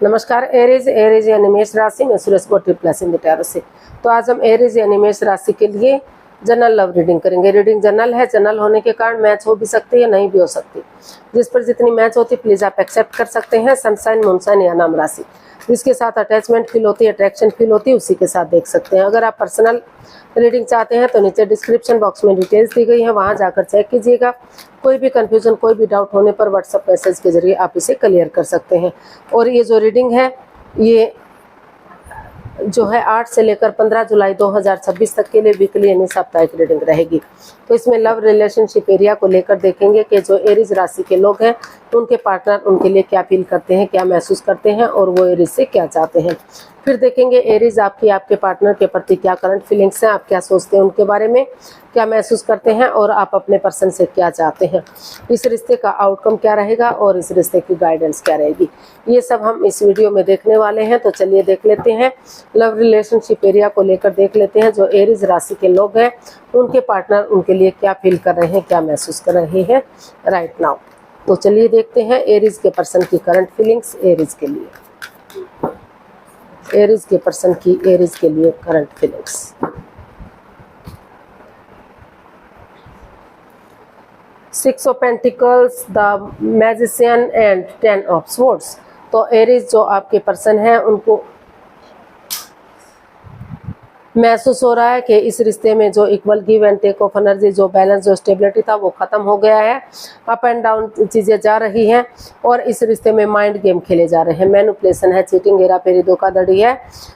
नमस्कार। एरीज यानी मेष राशि में सूरज को ट्रिप्लस इन द टैरो से। तो आज हम एरीज यानी मेष राशि के लिए जनरल लव रीडिंग करेंगे। रीडिंग जनरल है, जनरल होने के कारण मैच हो भी सकती है, नहीं भी हो सकती। जिस पर जितनी मैच होती प्लीज आप एक्सेप्ट कर सकते हैं। सनसाइन, मूनसाइन या नाम राशि जिसके साथ अटैचमेंट फील होती है, अट्रैक्शन फील होती है, उसी के साथ देख सकते हैं। अगर आप पर्सनल रीडिंग चाहते हैं तो नीचे डिस्क्रिप्शन बॉक्स में डिटेल्स दी गई है, वहां जाकर चेक कीजिएगा। कोई भी कंफ्यूजन, कोई भी डाउट होने पर व्हाट्सएप मैसेज के जरिए आप इसे क्लियर कर सकते हैं। और ये जो रीडिंग है ये जो है 8 से लेकर 15 जुलाई 2026 तक के लिए वीकली यानी साप्ताहिक रीडिंग रहेगी। तो इसमें लव रिलेशनशिप एरिया को लेकर देखेंगे कि जो एरीज राशि के लोग हैं उनके पार्टनर उनके लिए क्या फील करते हैं, क्या महसूस करते हैं और वो एरीज से क्या चाहते हैं। फिर देखेंगे एरीज आपके पार्टनर के प्रति क्या करंट फीलिंग्स हैं, आप क्या सोचते हैं उनके बारे में, क्या महसूस करते हैं और आप अपने पर्सन से क्या चाहते हैं, इस रिश्ते का आउटकम क्या रहेगा और इस रिश्ते की गाइडेंस क्या रहेगी। ये सब हम इस वीडियो में देखने वाले हैं। तो चलिए देख लेते हैं। लव रिलेशनशिप एरिया को लेकर देख लेते हैं। जो एरीज राशि के लोग हैं उनके पार्टनर उनके लिए क्या फील कर रहे हैं, क्या महसूस कर रहे हैं राइट नाउ। तो चलिए देखते हैं एरीज के पर्सन की करंट फीलिंग्स एरीज के लिए। एरीज के पर्सन की एरीज के लिए current feelings. Six of pentacles, the magician and 10 of swords. तो एरीज जो आपके पर्सन हैं उनको महसूस हो रहा है कि इस रिश्ते में जो equal give and take of energy, जो बैलेंस, जो स्टेबिलिटी था वो खत्म हो गया है। अप एंड डाउन चीजें जा रही हैं और इस रिश्ते में माइंड गेम खेले जा रहे हैं। मैनिपुलेशन है, चीटिंग, हेरा फेरी, धोखाधड़ी है।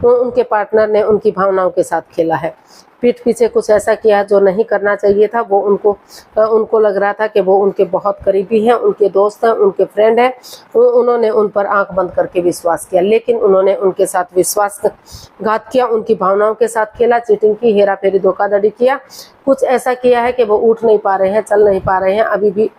तो उनके पार्टनर ने उनकी भावनाओं के साथ खेला है, पीठ पीछे कुछ ऐसा किया जो नहीं करना चाहिए था। वो उनको लग रहा था कि वो उनके बहुत करीबी हैं, उनके दोस्त हैं, उनके फ्रेंड हैं। उन्होंने उन पर आंख बंद करके विश्वास किया, लेकिन उन्होंने उनके साथ विश्वासघात किया, उनकी भावनाओं के साथ खेला, चीटिंग की, हेरा फेरी, धोखाधड़ी किया। कुछ ऐसा किया है कि वो उठ नहीं पा रहे हैं, चल नहीं पा रहे हैं, अभी भी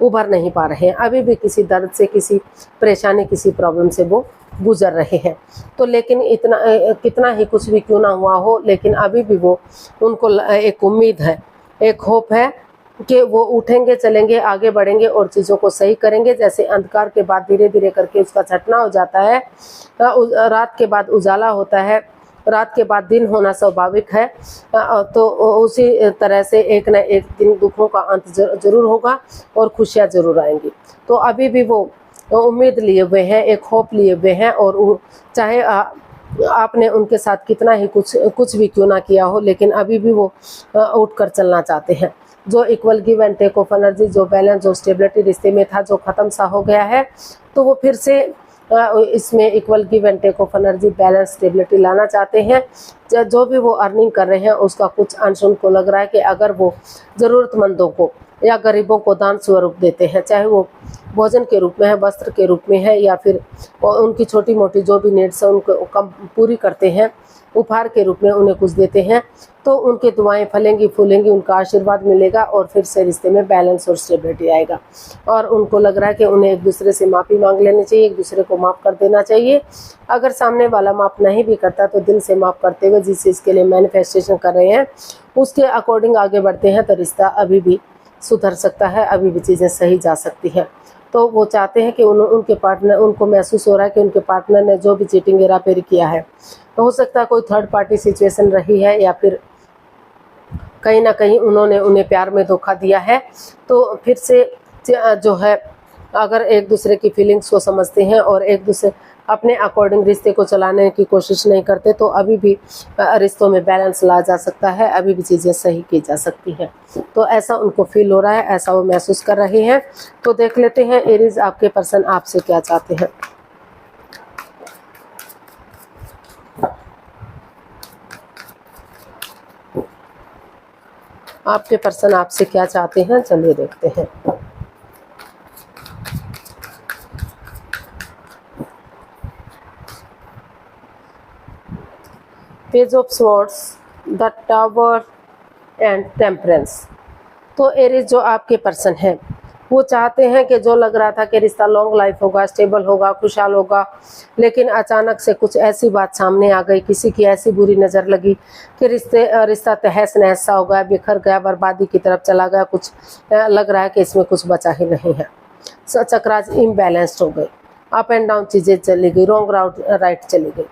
उभर नहीं पा रहे हैं, अभी भी किसी दर्द से, किसी परेशानी, किसी प्रॉब्लम से वो गुजर रहे हैं। तो लेकिन इतना कितना ही कुछ भी क्यों ना हुआ हो, लेकिन अभी भी वो उनको एक उम्मीद है, एक होप है कि वो उठेंगे, चलेंगे, आगे बढ़ेंगे और चीज़ों को सही करेंगे। जैसे अंधकार के बाद धीरे धीरे करके उसका छटना हो जाता है, रात के बाद उजाला होता है, रात के बाद दिन होना स्वाभाविक है। तो उसी तरह से एक न एक दिन दुखों का अंत जरूर होगा और खुशियाँ जरूर आएंगी। तो अभी भी वो उम्मीद लिए हुए हैं, एक होप लिए हुए हैं। और चाहे आपने उनके साथ कितना ही कुछ भी क्यों ना किया हो, लेकिन अभी भी वो उठकर चलना चाहते हैं। जो equal give and take of energy, जो बैलेंस, जो स्टेबिलिटी रिश्ते में था, जो खत्म सा हो गया है, तो वो फिर से इसमें equal give and take of energy, balance, stability लाना चाहते हैं। जो भी वो अर्निंग कर रहे हैं उसका कुछ अंश उनको लग रहा है कि अगर वो ज़रूरतमंदों को या गरीबों को दान स्वरूप देते हैं, चाहे वो भोजन के रूप में है, वस्त्र के रूप में है, या फिर उनकी छोटी मोटी जो भी नीड्स है उनको कम पूरी करते हैं, उपहार के रूप में उन्हें कुछ देते हैं, तो उनकी दुआएं फलेंगी, फूलेंगी, उनका आशीर्वाद मिलेगा और फिर से रिश्ते में बैलेंस और स्टेबिलिटी आएगा। और उनको लग रहा है कि उन्हें एक दूसरे से माफ़ी मांग लेनी चाहिए, एक दूसरे को माफ़ कर देना चाहिए। अगर सामने वाला माफ़ नहीं भी करता तो दिल से माफ़ करते हुए जिस चीज़ के लिए मैनिफेस्टेशन कर रहे हैं उसके अकॉर्डिंग आगे बढ़ते हैं तो रिश्ता अभी भी सुधर सकता है, अभी भी चीज़ें सही जा सकती हैं। तो वो चाहते हैं कि उनके पार्टनर, उनको महसूस हो रहा है कि उनके पार्टनर ने जो भी चीटिंग, हेरा फेरी किया है, तो हो सकता है कोई थर्ड पार्टी सिचुएशन रही है या फिर कहीं ना कहीं उन्होंने उन्हें प्यार में धोखा दिया है। तो फिर से जो है अगर एक दूसरे की फीलिंग्स को समझते हैं और एक दूसरे अपने अकॉर्डिंग रिश्ते को चलाने की कोशिश नहीं करते तो अभी भी रिश्तों में बैलेंस ला जा सकता है, अभी भी चीज़ें सही की जा सकती हैं। तो ऐसा उनको फील हो रहा है, ऐसा वो महसूस कर रहे हैं। तो देख लेते हैं एरीज आपके पर्सन आपसे क्या चाहते हैं। आपके पर्सन आपसे क्या चाहते हैं, चलिए देखते हैं। Page of swords, the tower and temperance. तो एरीज जो आपके पर्सन हैं वो चाहते हैं कि जो लग रहा था कि रिश्ता लॉन्ग लाइफ होगा, स्टेबल होगा, खुशहाल होगा, लेकिन अचानक से कुछ ऐसी बात सामने आ गई, किसी की ऐसी बुरी नज़र लगी कि रिश्ता तहस नहस सा हो गया, बिखर गया, बर्बादी की तरफ चला गया। कुछ लग रहा है कि इसमें कुछ बचा ही नहीं है। चक्राज इम्बैलेंस्ड हो गए। अप एंड डाउन चीज़ें चली गई, रॉन्ग राइट चली गई।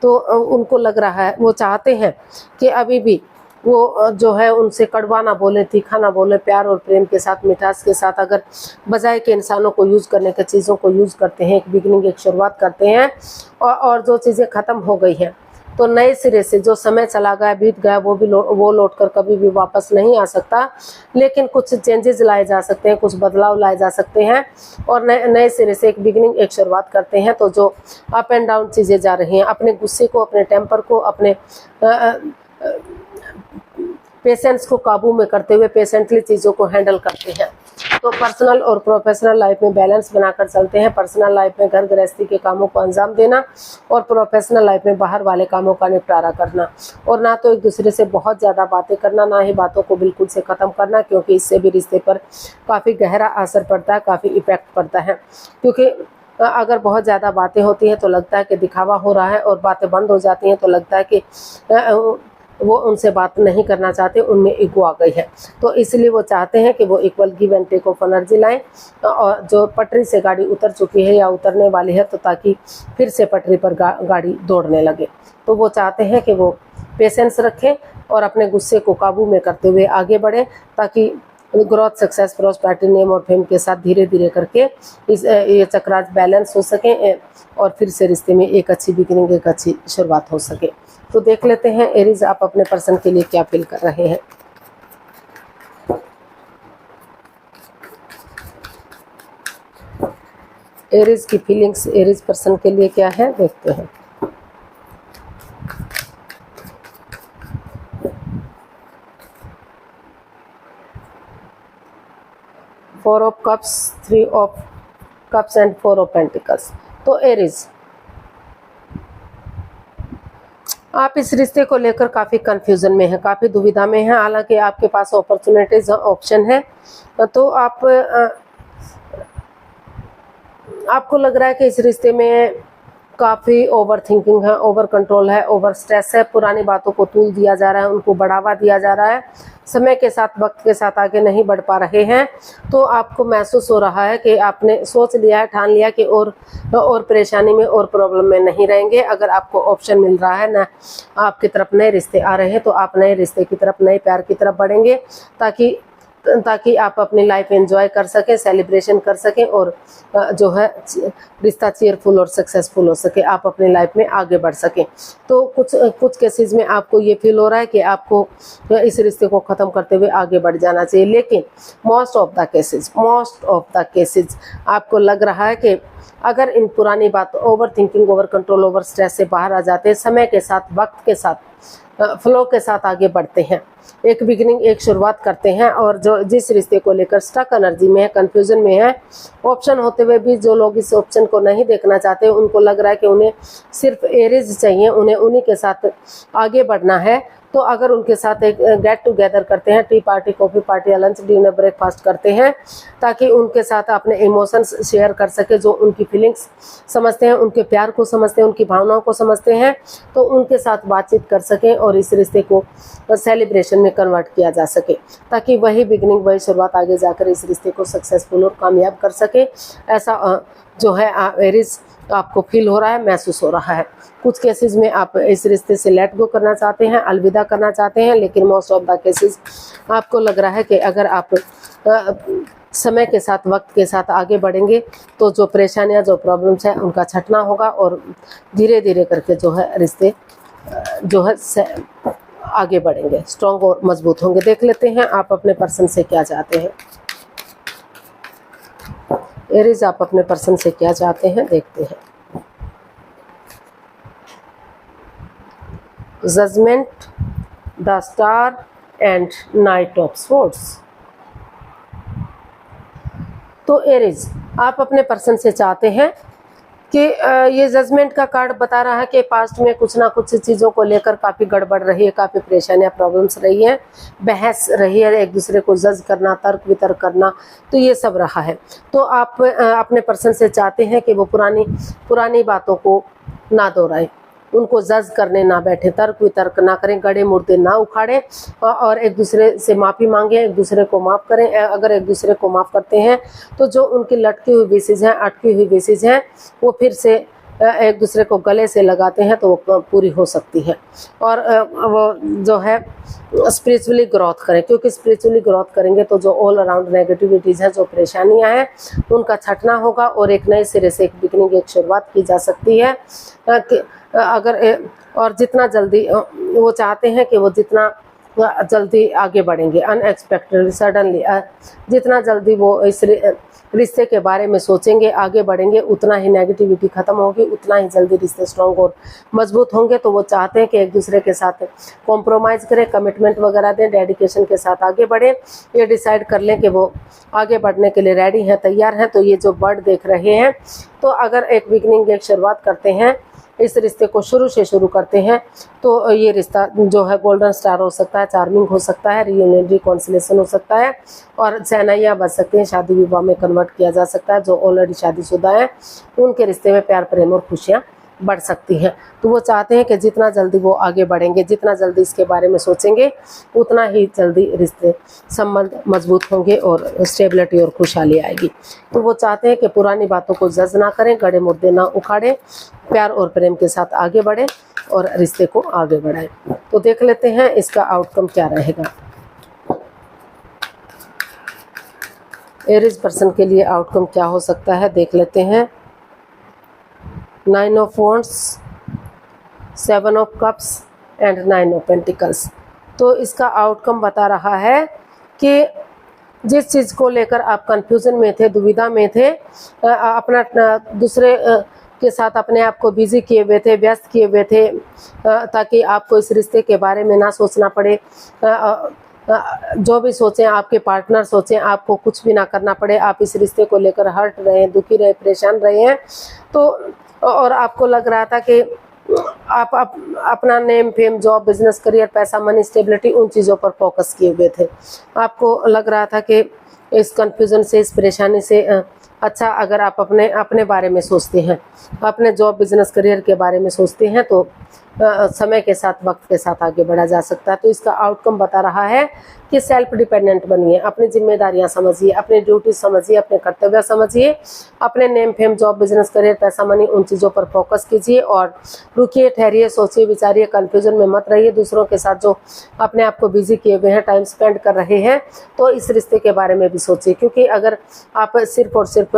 तो उनको लग रहा है, वो चाहते हैं कि अभी भी वो जो है उनसे कड़वा ना बोले, तीखा ना बोले, प्यार और प्रेम के साथ, मिठास के साथ अगर बजाय के इंसानों को यूज़ करने के चीज़ों को यूज़ करते हैं, एक बिगिनिंग, एक शुरुआत करते हैं, और जो चीज़ें ख़त्म हो गई हैं तो नए सिरे से, जो समय चला गया, बीत गया, वो लौट कर कभी भी वापस नहीं आ सकता, लेकिन कुछ चेंजेस लाए जा सकते हैं, कुछ बदलाव लाए जा सकते हैं और नए सिरे से एक बिगिनिंग, एक शुरुआत करते हैं। तो जो अप एंड डाउन चीज़ें जा रही हैं, अपने गुस्से को, अपने टेम्पर को, अपने पेशेंस को काबू में करते हुए पेशेंटली चीज़ों को हैंडल करते हैं। तो पर्सनल और प्रोफेशनल लाइफ में बैलेंस बनाकर चलते हैं। पर्सनल लाइफ में घर गृहस्थी के कामों को अंजाम देना और प्रोफेशनल लाइफ में बाहर वाले कामों का निपटारा करना, और ना तो एक दूसरे से बहुत ज़्यादा बातें करना, ना ही बातों को बिल्कुल से ख़त्म करना, क्योंकि इससे भी रिश्ते पर काफ़ी गहरा असर पड़ता है, काफ़ी इफेक्ट पड़ता है। क्योंकि अगर बहुत ज़्यादा बातें होती हैं तो लगता है कि दिखावा हो रहा है, और बातें बंद हो जाती हैं तो लगता है कि वो उनसे बात नहीं करना चाहते, उनमें ईगो आ गई है। तो इसलिए वो चाहते हैं कि वो equal give and take of energy लाएं, और जो पटरी से गाड़ी उतर चुकी है या उतरने वाली है तो ताकि फिर से पटरी पर गाड़ी दौड़ने लगे। तो वो चाहते हैं कि वो पेशेंस रखें और अपने गुस्से को काबू में करते हुए आगे बढ़ें, ताकि ग्रोथ, सक्सेस, प्रॉस्पेरिटी, नेम और फेम के साथ धीरे धीरे करके ये चक्रार्थ बैलेंस हो सके और फिर से रिश्ते में एक अच्छी बिगिनिंग, एक अच्छी शुरुआत हो सके। तो देख लेते हैं एरीज, आप अपने पर्सन के लिए क्या फील कर रहे हैं। एरीज की फीलिंग्स एरीज पर्सन के लिए क्या है, देखते हैं। Four of cups, three of cups and four of pentacles. तो एरीज, आप इस रिश्ते को लेकर काफ़ी कंफ्यूजन में हैं, काफ़ी दुविधा में हैं। हालांकि आपके पास अपॉर्चुनिटीज, ऑप्शन है, तो आपको लग रहा है कि इस रिश्ते में काफ़ी ओवर थिंकिंग है, ओवर कंट्रोल है, ओवर स्ट्रेस है, पुरानी बातों को तूल दिया जा रहा है, उनको बढ़ावा दिया जा रहा है, समय के साथ, वक्त के साथ आगे नहीं बढ़ पा रहे हैं। तो आपको महसूस हो रहा है कि आपने सोच लिया है, ठान लिया कि और परेशानी में और प्रॉब्लम में नहीं रहेंगे। अगर आपको ऑप्शन मिल रहा है, ना आपकी तरफ नए रिश्ते आ रहे हैं, तो आप नए रिश्ते की तरफ, नए प्यार की तरफ बढ़ेंगे, ताकि आप अपनी लाइफ एंजॉय कर सकें, सेलिब्रेशन कर सकें और जो है रिश्ता चीयरफुल और सक्सेसफुल हो सके, आप अपनी लाइफ में आगे बढ़ सकें। तो कुछ केसेस में आपको ये फील हो रहा है कि आपको इस रिश्ते को ख़त्म करते हुए आगे बढ़ जाना चाहिए, लेकिन मोस्ट ऑफ द केसेस आपको लग रहा है कि अगर इन पुरानी बात, over thinking, over control, over stress से बाहर आ जाते हैं, समय के साथ, वक्त के साथ, फ्लो के साथ आगे बढ़ते हैं, एक बिगिनिंग, एक शुरुआत करते हैं, और जो जिस रिश्ते को लेकर स्टक एनर्जी में है, कंफ्यूजन में है, ऑप्शन होते हुए भी जो लोग इस ऑप्शन को नहीं देखना चाहते, उनको लग रहा है कि उन्हें सिर्फ एरीज चाहिए, उन्हें उन्हीं के साथ आगे बढ़ना है। तो अगर उनके साथ एक गेट टुगेदर करते हैं, टी पार्टी, कॉफ़ी पार्टी या लंच, डिनर, ब्रेकफास्ट करते हैं, ताकि उनके साथ अपने इमोशंस शेयर कर सके, जो उनकी फीलिंग्स समझते हैं, उनके प्यार को समझते हैं, उनकी भावनाओं को समझते हैं, तो उनके साथ बातचीत कर सकें और इस रिश्ते को सेलिब्रेशन में कन्वर्ट किया जा सके, ताकि वही बिगिनिंग, वही शुरुआत आगे जाकर इस रिश्ते को सक्सेसफुल और कामयाब कर सके। ऐसा जो है एरीज आपको फील हो रहा है, महसूस हो रहा है। कुछ केसेस में आप इस रिश्ते से लेट गो करना चाहते हैं, अलविदा करना चाहते हैं, लेकिन मोस्ट ऑफ द केसेस आपको लग रहा है कि अगर आप समय के साथ, वक्त के साथ आगे बढ़ेंगे तो जो परेशानियां, जो प्रॉब्लम्स हैं, उनका छटना होगा और धीरे धीरे करके जो है रिश्ते जो है आगे बढ़ेंगे, स्ट्रॉन्ग और मजबूत होंगे। देख लेते हैं आप अपने पर्सन से क्या चाहते हैं। एरीज, आप अपने पर्सन से क्या चाहते हैं, देखते हैं। Judgement, the star and knight of swords. तो एरीज, आप अपने पर्सन से चाहते हैं कि ये जजमेंट का कार्ड बता रहा है कि पास्ट में कुछ ना कुछ चीज़ों को लेकर काफ़ी गड़बड़ रही है, काफ़ी परेशानियां, प्रॉब्लम्स रही हैं, बहस रही है, एक दूसरे को जज करना, तर्क वितर्क करना, तो ये सब रहा है। तो आप अपने पर्सन से चाहते हैं कि वो पुरानी बातों को ना दोहराएं, उनको जज करने ना बैठे, तर्क वितर्क ना करें, गड़े मुर्दे ना उखाड़ें और एक दूसरे से माफ़ी मांगें, एक दूसरे को माफ़ करें। अगर एक दूसरे को माफ़ करते हैं तो जो उनकी लटकी हुई विशेष हैं, अटकी हुई विशेष हैं, वो फिर से एक दूसरे को गले से लगाते हैं तो वो पूरी हो सकती है। और वो जो है स्पिरिचुअली ग्रोथ करें, क्योंकि स्पिरिचुअली ग्रोथ करेंगे तो जो ऑल अराउंड नेगेटिविटीज़ हैं, जो परेशानियां हैं, उनका छटना होगा और एक नए सिरे से एक बिगनिंग, एक शुरुआत की जा सकती है। अगर और जितना जल्दी वो चाहते हैं कि वो जितना जल्दी आगे बढ़ेंगे, अनएक्सपेक्टेडली, सडनली, जितना जल्दी वो इस रिश्ते के बारे में सोचेंगे, आगे बढ़ेंगे, उतना ही नेगेटिविटी खत्म होगी, उतना ही जल्दी रिश्ते स्ट्रॉन्ग और मजबूत होंगे। तो वो चाहते हैं कि एक दूसरे के साथ कॉम्प्रोमाइज़ करें, कमिटमेंट वगैरह दें, डेडिकेशन के साथ आगे बढ़ें, ये डिसाइड कर लें कि वो आगे बढ़ने के लिए रेडी हैं, तैयार हैं। तो ये जो बर्ड देख रहे हैं, तो अगर एक बिगनिंग, एक शुरुआत करते हैं, इस रिश्ते को शुरू से शुरू करते हैं, तो ये रिश्ता जो है गोल्डन स्टार हो सकता है, चार्मिंग हो सकता है, रियूनियन, रिकॉन्सिलेशन हो सकता है और शहनाइयाँ बज सकती हैं, शादी विवाह में कन्वर्ट किया जा सकता है। जो ऑलरेडी शादीशुदा हैं उनके रिश्ते में प्यार, प्रेम और खुशियाँ बढ़ सकती हैं। तो वो चाहते हैं कि जितना जल्दी वो आगे बढ़ेंगे, जितना जल्दी इसके बारे में सोचेंगे, उतना ही जल्दी रिश्ते संबंध मजबूत होंगे और स्टेबिलिटी और खुशहाली आएगी। तो वो चाहते हैं कि पुरानी बातों को जज ना करें, गड़े मुर्दे ना उखाड़ें, प्यार और प्रेम के साथ आगे बढ़ें और रिश्ते को आगे बढ़ाएं। तो देख लेते हैं इसका आउटकम क्या रहेगा। एरीज पर्सन के लिए आउटकम क्या हो सकता है, देख लेते हैं। 9 of wands, 7 of cups and 9 of pentacles. तो इसका आउटकम बता रहा है कि जिस चीज़ को लेकर आप कंफ्यूजन में थे, दुविधा में थे, अपना दूसरे के साथ अपने आप को बिजी किए हुए थे, व्यस्त किए हुए थे, ताकि आपको इस रिश्ते के बारे में ना सोचना पड़े, जो भी सोचें आपके पार्टनर सोचें, आपको कुछ भी ना करना पड़े। आप इस रिश्ते को लेकर हर्ट रहे हैं, दुखी रहे, परेशान रहे हैं, तो और आपको लग रहा था कि आप अपना name, fame, job, business, career, पैसा, मनी, स्टेबिलिटी, उन चीज़ों पर फोकस किए हुए थे। आपको लग रहा था कि इस कंफ्यूजन से, इस परेशानी से अच्छा अगर आप अपने बारे में सोचते हैं, अपने जॉब, बिजनेस, करियर के बारे में सोचते हैं, तो समय के साथ, वक्त के साथ आगे बढ़ा जा सकता है। तो इसका आउटकम बता रहा है कि सेल्फ डिपेंडेंट बनिए, अपनी जिम्मेदारियां समझिए, अपने ड्यूटी समझिए, अपने कर्तव्य समझिए, अपने name, fame, job, business, career, पैसा, मनी, उन चीज़ों पर फोकस कीजिए और रुकिए, ठहरिए, सोचिए, विचारिए, कन्फ्यूजन में मत रहिए। दूसरों के साथ जो अपने आप को बिजी किए हुए हैं, टाइम स्पेंड कर रहे हैं, तो इस रिश्ते के बारे में भी सोचिए, क्योंकि अगर आप सिर्फ और सिर्फ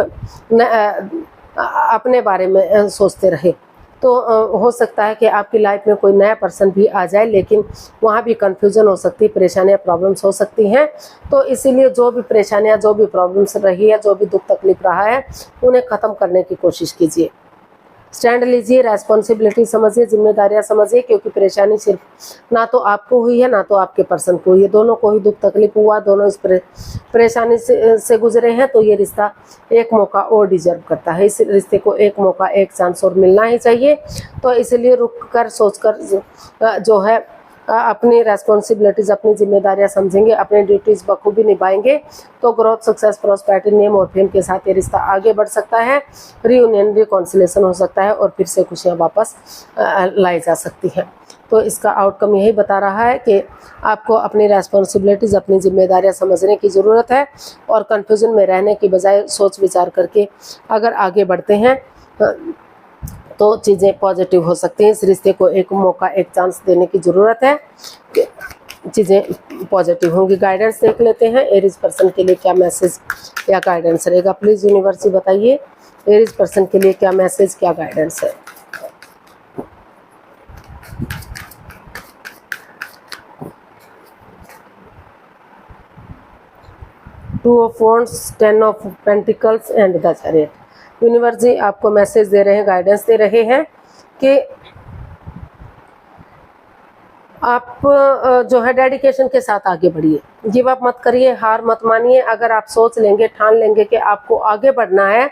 अपने बारे में सोचते रहे तो हो सकता है कि आपकी लाइफ में कोई नया पर्सन भी आ जाए, लेकिन वहाँ भी कंफ्यूजन हो सकती है, परेशानियाँ, प्रॉब्लम्स हो सकती हैं। तो इसीलिए जो भी परेशानियाँ, जो भी प्रॉब्लम्स रही है, जो भी दुख तकलीफ रहा है, उन्हें ख़त्म करने की कोशिश कीजिए। स्टैंड लीजिए, रेस्पॉन्सिबिलिटी समझिए, जिम्मेदारियां समझिए, क्योंकि परेशानी सिर्फ ना तो आपको हुई है, ना तो आपके पर्सन को हुई है, दोनों को ही दुख तकलीफ हुआ, दोनों इस परेशानी से गुजरे हैं। तो ये रिश्ता एक मौका और डिजर्व करता है, इस रिश्ते को एक मौका, एक चांस और मिलना ही चाहिए। तो इसलिए रुक कर, सोच कर जो है अपनी रेस्पॉन्सिबिलिटीज़, अपनी जिम्मेदारियां समझेंगे, अपनी ड्यूटीज़ बखूबी निभाएंगे, तो ग्रोथ, सक्सेस, प्रॉस्पेरिटी, नेम और फेम के साथ ये रिश्ता आगे बढ़ सकता है, रियूनियन, रिकॉन्सिलेशन हो सकता है और फिर से खुशियां वापस लाई जा सकती हैं। तो इसका आउटकम यही बता रहा है कि आपको अपनी रेस्पॉन्सिबिलिटीज़, अपनी जिम्मेदारियां समझने की ज़रूरत है और कन्फ्यूजन में रहने की बजाय सोच विचार करके अगर आगे बढ़ते हैं तो चीज़ें पॉजिटिव हो सकती हैं। इस रिश्ते को एक मौका, एक चांस देने की ज़रूरत है, चीज़ें पॉजिटिव होंगी। गाइडेंस देख लेते हैं, एरीज पर्सन के लिए क्या मैसेज या गाइडेंस रहेगा। प्लीज़ यूनिवर्स बताइए एरीज पर्सन के लिए क्या मैसेज, क्या गाइडेंस है। Two of wands, 10 of pentacles and the chariot. Universe जी आपको मैसेज दे रहे हैं, गाइडेंस दे रहे हैं कि आप जो है डेडिकेशन के साथ आगे बढ़िए, गिव अप मत करिए, हार मत मानिए। अगर आप सोच लेंगे, ठान लेंगे कि आपको आगे बढ़ना है,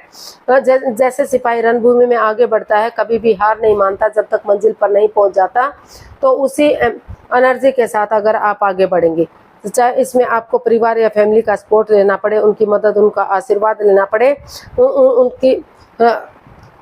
जैसे सिपाही रणभूमि में आगे बढ़ता है, कभी भी हार नहीं मानता जब तक मंजिल पर नहीं पहुंच जाता, तो उसी एनर्जी के साथ अगर आप आगे बढ़ेंगे, चाहे इसमें आपको परिवार या फैमिली का सपोर्ट लेना पड़े, उनकी मदद, उनका आशीर्वाद लेना पड़े, उनकी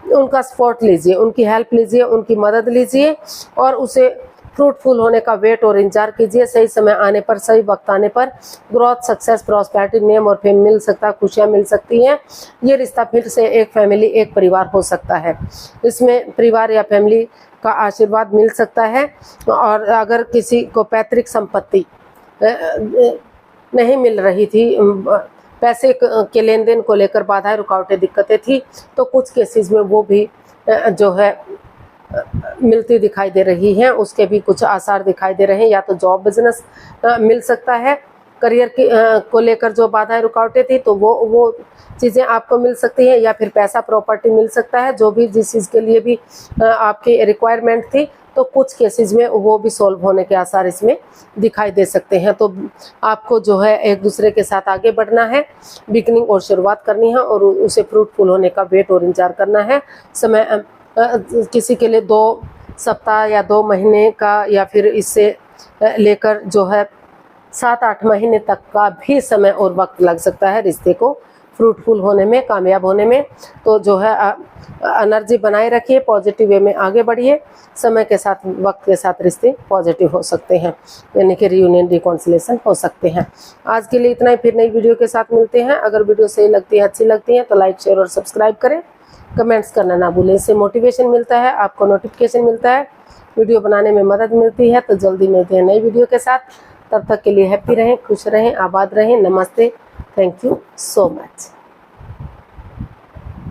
उनका सपोर्ट लीजिए, उनकी हेल्प लीजिए, उनकी मदद लीजिए और उसे फ्रूटफुल होने का वेट और इंतजार कीजिए। सही समय आने पर, सही वक्त आने पर ग्रोथ, सक्सेस, प्रॉस्पेरिटी, नेम और फेम मिल सकता है, खुशियां मिल सकती हैं। ये रिश्ता फिर से एक फैमिली, एक परिवार हो सकता है। इसमें परिवार या फैमिली का आशीर्वाद मिल सकता है। और अगर किसी को पैतृक संपत्ति नहीं मिल रही थी, पैसे के लेन देन को लेकर बाधाएं, रुकावटें, दिक्कतें थी, तो कुछ केसेस में वो भी जो है मिलती दिखाई दे रही हैं। उसके भी कुछ आसार दिखाई दे रहे हैं। या तो जॉब, बिजनेस मिल सकता है। करियर को लेकर जो बाधाएं, रुकावटें थी, तो वो चीज़ें आपको मिल सकती हैं। या फिर पैसा, प्रॉपर्टी मिल सकता है, जो भी जिस चीज़ के लिए भी आपकी रिक्वायरमेंट थी, तो कुछ केसेस में वो भी सॉल्व होने के आसार इसमें दिखाई दे सकते हैं। तो आपको जो है एक दूसरे के साथ आगे बढ़ना है, बिगनिंग और शुरुआत करनी है और उसे फ्रूटफुल होने का वेट और इंतजार करना है। समय किसी के लिए 2 सप्ताह या 2 महीने का या फिर इससे लेकर जो है 7-8 महीने तक का भी समय और वक्त लग सकता है रिश्ते को फ्रूटफुल होने में, कामयाब होने में। तो जो है एनर्जी बनाए रखिए, पॉजिटिव वे में आगे बढ़िए। समय के साथ, वक्त के साथ रिश्ते पॉजिटिव हो सकते हैं, यानी कि रियूनियन, रिकॉन्सिलेशन हो सकते हैं। आज के लिए इतना ही, फिर नई वीडियो के साथ मिलते हैं। अगर वीडियो सही लगती है, अच्छी लगती है, तो लाइक, शेयर और सब्सक्राइब करें। कमेंट्स करना ना भूलें, इससे मोटिवेशन मिलता है, आपको नोटिफिकेशन मिलता है, वीडियो बनाने में मदद मिलती है। तो जल्दी मिलते हैं नई वीडियो के साथ। तब तक के लिए हैप्पी रहें, खुश रहें, आबाद रहें। नमस्ते, थैंक यू सो मच।